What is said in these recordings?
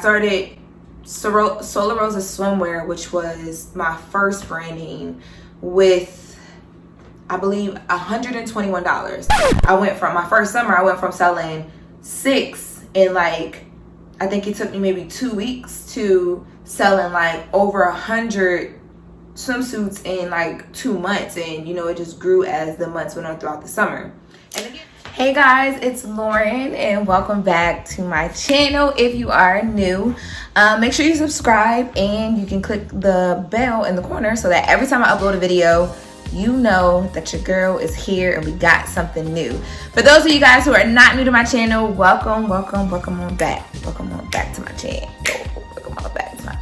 started LORENLOROSA swimwear, which was my first branding, with I believe $121. I went from my first summer, I went from selling 6 in like, I think it took me maybe 2 weeks, to selling like over 100 swimsuits in like 2 months. And you know, it just grew as the months went on throughout the summer. And again, hey guys, it's Loren and welcome back to my channel. If you are new, make sure you subscribe and you can click the bell in the corner so that every time I upload a video, you know that your girl is here and we got something new. For those of you guys who are not new to my channel, welcome on back. Welcome on back to my channel. Welcome on back to my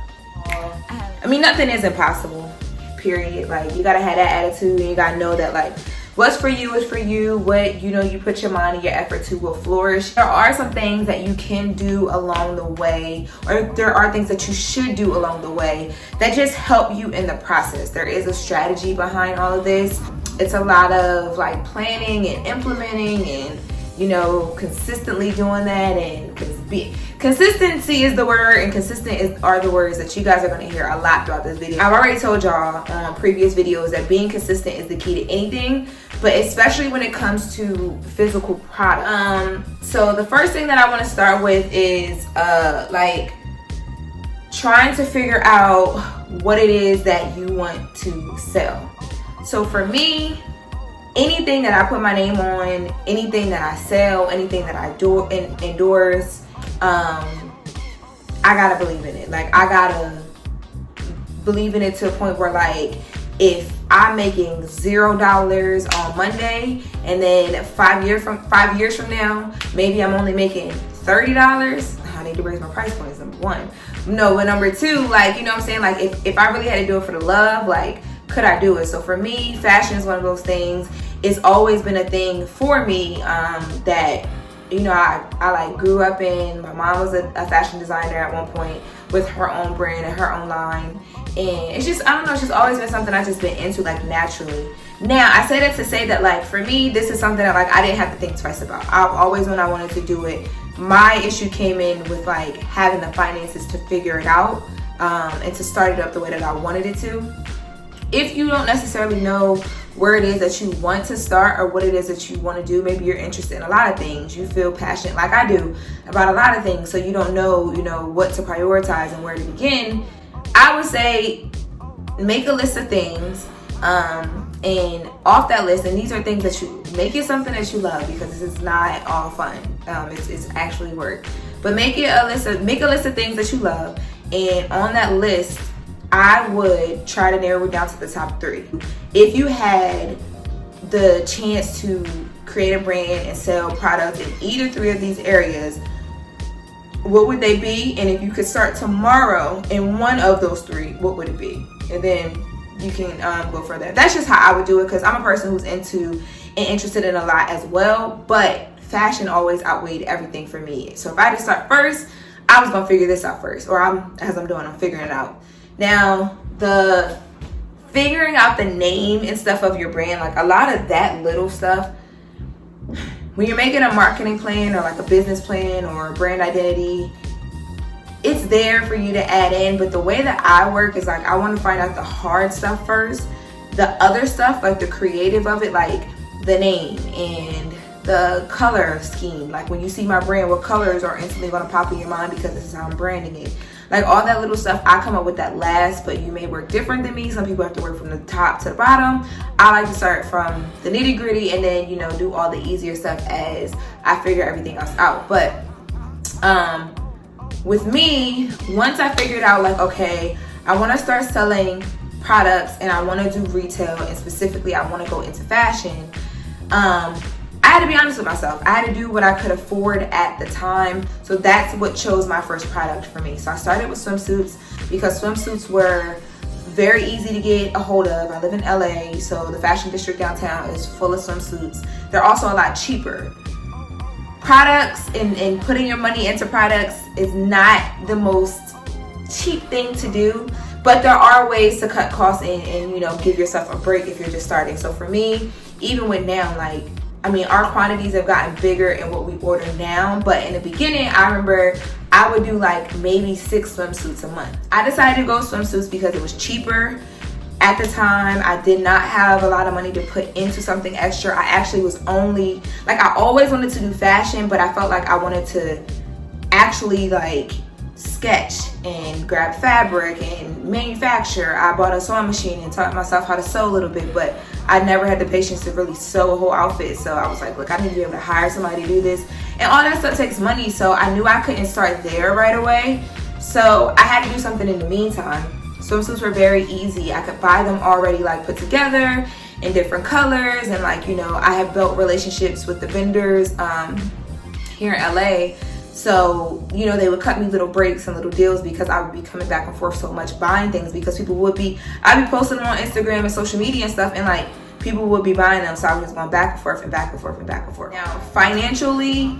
I mean, nothing is impossible, period. Like, you gotta have that attitude and you gotta know that like what's for you is for you. What you know you put your mind and your effort to will flourish. There are some things that you can do along the way, or there are things that you should do along the way that just help you in the process. There is a strategy behind all of this. It's a lot of like planning and implementing and, you know, consistently doing that. And consistency is the word, and are the words that you guys are going to hear a lot throughout this video. I've already told y'all on previous videos that being consistent is the key to anything, but especially when it comes to physical product. So the first thing that I want to start with is like trying to figure out what it is that you want to sell. So for me, anything that I put my name on, anything that I sell, anything that I do endorse, I gotta believe in it. Like, I gotta believe in it to a point where, like, if I'm making $0 on Monday and then 5 years from now, maybe I'm only making $30, I need to raise my price points, number one. No, but number two, like, you know what I'm saying? Like, if I really had to do it for the love, like, could I do it? So for me, fashion is one of those things. It's always been a thing for me that, you know, I like grew up in. My mom was a fashion designer at one point with her own brand and her own line. And it's just, I don't know, it's just always been something I've just been into, like, naturally. Now, I say that to say that, like, for me, this is something that, like, I didn't have to think twice about. I've always, when I wanted to do it, my issue came in with, like, having the finances to figure it out and to start it up the way that I wanted it to. If you don't necessarily know where it is that you want to start or what it is that you want to do, maybe you're interested in a lot of things, you feel passionate like I do about a lot of things, so you don't know, you know, what to prioritize and where to begin, I would say make a list of things, and off that list, and these are things that you make it something that you love, because this is not all fun. It's actually work, but make a list of things that you love, and on that list, I would try to narrow it down to the top 3. If you had the chance to create a brand and sell products in either 3 of these areas, what would they be? And if you could start tomorrow in one of those 3, what would it be? And then you can go further. That's just how I would do it, because I'm a person who's into and interested in a lot as well, but fashion always outweighed everything for me. So if I had to start first, I was gonna figure this out first, or I'm figuring it out. Now, the figuring out the name and stuff of your brand, like a lot of that little stuff, when you're making a marketing plan or like a business plan or a brand identity, it's there for you to add in. But the way that I work is like, I want to find out the hard stuff first. The other stuff, like the creative of it, like the name and the color scheme. Like when you see my brand, what colors are instantly going to pop in your mind because this is how I'm branding it. Like all that little stuff, I come up with that last, but you may work different than me. Some people have to work from the top to the bottom. I like to start from the nitty gritty and then, you know, do all the easier stuff as I figure everything else out. But with me, once I figured out like, okay, I want to start selling products and I want to do retail, and specifically I want to go into fashion, I had to be honest with myself. I had to do what I could afford at the time. So that's what chose my first product for me. So I started with swimsuits because swimsuits were very easy to get a hold of. I live in LA, so the fashion district downtown is full of swimsuits. They're also a lot cheaper. Products and putting your money into products is not the most cheap thing to do, but there are ways to cut costs and you know, give yourself a break if you're just starting. So for me, even with now, like, I mean, our quantities have gotten bigger in what we order now, but in the beginning, I remember I would do like maybe 6 swimsuits a month. I decided to go swimsuits because it was cheaper. At the time, I did not have a lot of money to put into something extra. I actually was only, like, I always wanted to do fashion, but I felt like I wanted to actually like sketch and grab fabric and manufacture. I bought a sewing machine and taught myself how to sew a little bit, but I never had the patience to really sew a whole outfit. So I was like, look, I need to be able to hire somebody to do this, and all that stuff takes money. So I knew I couldn't start there right away, so I had to do something in the meantime. Swimsuits were very easy. I could buy them already like put together in different colors, and like, you know, I have built relationships with the vendors here in LA. So, you know, they would cut me little breaks and little deals because I would be coming back and forth so much buying things, because people would be, I'd be posting them on Instagram and social media and stuff, and like people would be buying them. So I was just going back and forth and back and forth and back and forth. Now, financially,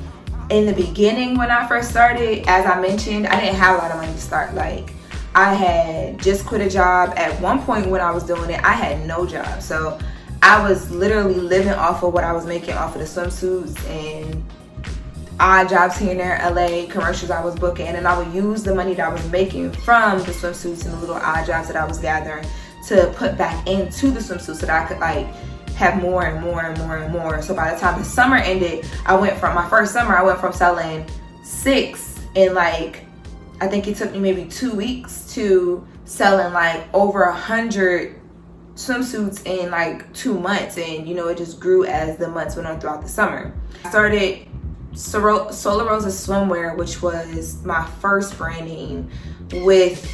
in the beginning when I first started, as I mentioned, I didn't have a lot of money to start. Like, I had just quit a job. At one point when I was doing it, I had no job. So I was literally living off of what I was making off of the swimsuits and odd jobs here and there in LA, commercials I was booking, and I would use the money that I was making from the swimsuits and the little odd jobs that I was gathering to put back into the swimsuits so that I could like have more and more and more and more. So by the time the summer ended, my first summer, I went from selling 6 in like, I think it took me maybe 2 weeks to selling like over 100 swimsuits in like 2 months. And you know, it just grew as the months went on throughout the summer. I started LORENLOROSA swimwear, which was my first brand name, with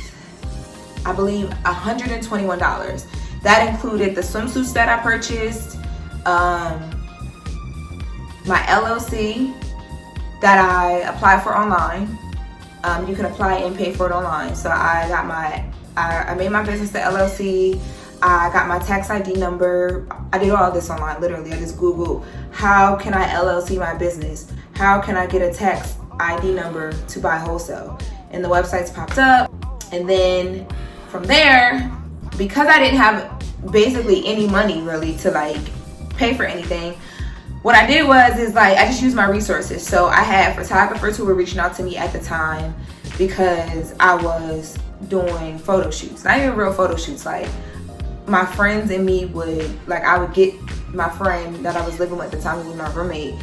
I believe $121. That included the swimsuits that I purchased, my LLC that I applied for online. You can apply and pay for it online. So I got I made my business the LLC. I got my tax ID number. I did all this online, literally. I just Googled, how can I LLC my business? How can I get a tax ID number to buy wholesale? And the websites popped up. And then from there, because I didn't have basically any money really to like pay for anything, what I did is like, I just used my resources. So I had photographers who were reaching out to me at the time because I was doing photo shoots. Not even real photo shoots. Like, my friends and me would, like, I would get my friend that I was living with at the time, who was my roommate,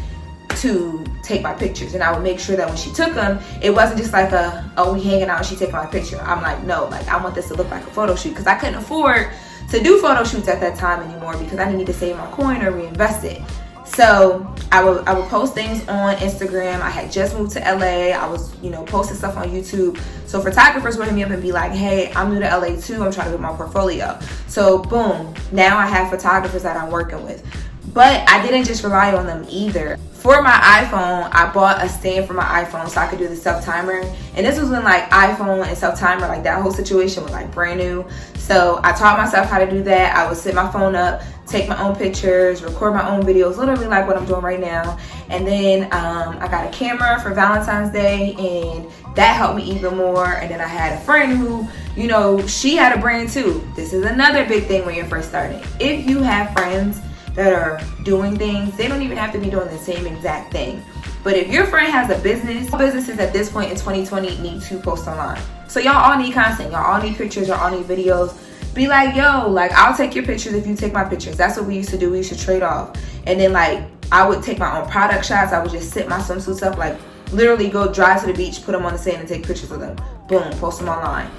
to take my pictures. And I would make sure that when she took them, it wasn't just like we hanging out and she taking my picture. I'm like, no, like, I want this to look like a photo shoot, because I couldn't afford to do photo shoots at that time anymore because I needed to save my coin or reinvest it. So I would post things on Instagram. I had just moved to LA. I was, you know, posting stuff on YouTube. So photographers would hit me up and be like, hey, I'm new to LA too. I'm trying to build my portfolio. So boom, now I have photographers that I'm working with. But I didn't just rely on them either. For my iPhone, I bought a stand for my iPhone so I could do the self-timer. And this was when like iPhone and self-timer, like that whole situation was like brand new. So I taught myself how to do that. I would set my phone up, take my own pictures, record my own videos, literally like what I'm doing right now. And then I got a camera for Valentine's Day, and that helped me even more. And then I had a friend who, you know, she had a brand too. This is another big thing when you're first starting. If you have friends that are doing things, they don't even have to be doing the same exact thing. But if your friend has a business, businesses at this point in 2020 need to post online. So y'all all need content, y'all all need pictures, y'all all need videos. Be like, yo, like, I'll take your pictures if you take my pictures. That's what we used to do. We used to trade off. And then like, I would take my own product shots. I would just sit my swimsuits up, like literally go drive to the beach, put them on the sand and take pictures of them. Boom, post them online.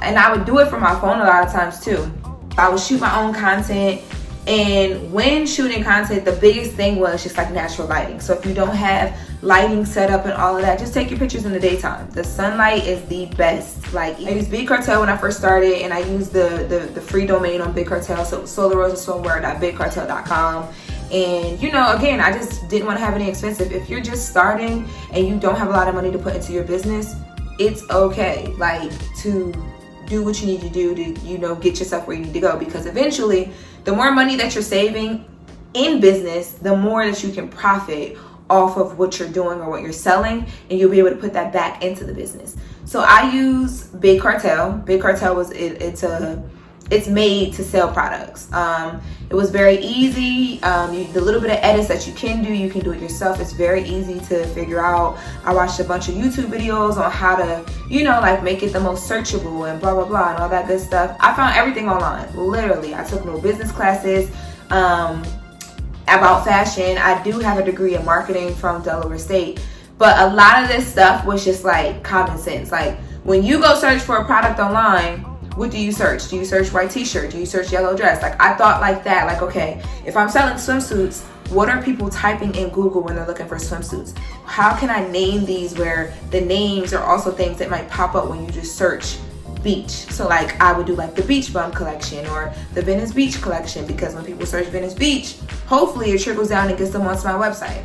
And I would do it from my phone a lot of times too. I would shoot my own content. And when shooting content, the biggest thing was just like natural lighting. So if you don't have lighting set up and all of that, just take your pictures in the daytime. The sunlight is the best. Like, I used Big Cartel when I first started, and I used the free domain on Big Cartel, so LORENLOROSA.bigcartel.com. And you know, again, I just didn't want to have any expensive. If you're just starting and you don't have a lot of money to put into your business, it's okay, like, to do what you need to do to, you know, get yourself where you need to go. Because eventually, the more money that you're saving in business, the more that you can profit off of what you're doing or what you're selling, and you'll be able to put that back into the business. So I use Big Cartel. Big Cartel it's it's made to sell products. It was very easy. The little bit of edits that you can do it yourself. It's very easy to figure out. I watched a bunch of YouTube videos on how to, like make it the most searchable and blah, blah, blah, and all that good stuff. I found everything online, literally. I took no business classes about fashion. I do have a degree in marketing from Delaware State, but a lot of this stuff was just like common sense. Like when you go search for a product online, what do you search? Do you search white t-shirt? Do you search yellow dress? Like I thought like that, like, okay, if I'm selling swimsuits, what are people typing in Google when they're looking for swimsuits? How can I name these where the names are also things that might pop up when you just search beach? So like I would do like the Beach Bum collection or the Venice Beach collection, because when people search Venice Beach, hopefully it trickles down and gets them onto my website.